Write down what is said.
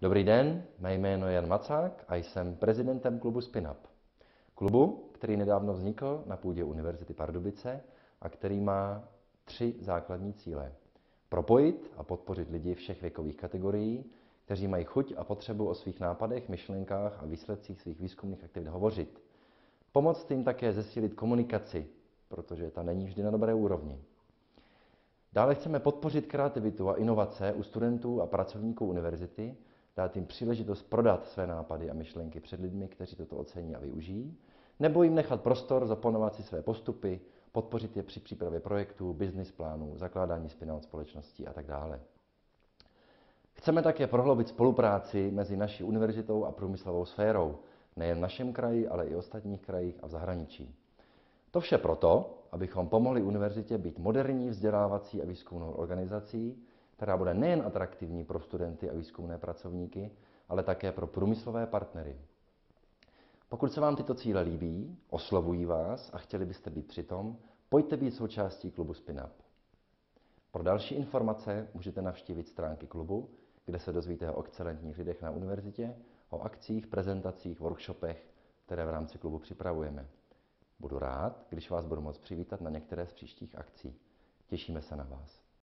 Dobrý den, mé jméno je Jan Macák a jsem prezidentem klubu SpinUp. Klubu, který nedávno vznikl na půdě Univerzity Pardubice a který má 3 základní cíle. Propojit a podpořit lidi všech věkových kategorií, kteří mají chuť a potřebu o svých nápadech, myšlenkách a výsledcích svých výzkumných aktivit hovořit. Pomoct jim také zesílit komunikaci, protože ta není vždy na dobré úrovni. Dále chceme podpořit kreativitu a inovace u studentů a pracovníků univerzity, dát jim příležitost prodat své nápady a myšlenky před lidmi, kteří toto ocení a využijí, nebo jim nechat prostor zaplánovat si své postupy, podpořit je při přípravě projektů, business plánů, zakládání spin-out společností a tak dále. Chceme také prohloubit spolupráci mezi naší univerzitou a průmyslovou sférou, nejen v našem kraji, ale i ostatních krajích a v zahraničí. To vše proto, abychom pomohli univerzitě být moderní vzdělávací a výzkumnou organizací, která bude nejen atraktivní pro studenty a výzkumné pracovníky, ale také pro průmyslové partnery. Pokud se vám tyto cíle líbí, oslovují vás a chtěli byste být přitom, pojďte být součástí klubu SpinUp. Pro další informace můžete navštívit stránky klubu, kde se dozvíte o excelentních lidech na univerzitě, o akcích, prezentacích, workshopech, které v rámci klubu připravujeme. Budu rád, když vás budu moct přivítat na některé z příštích akcí. Těšíme se na vás.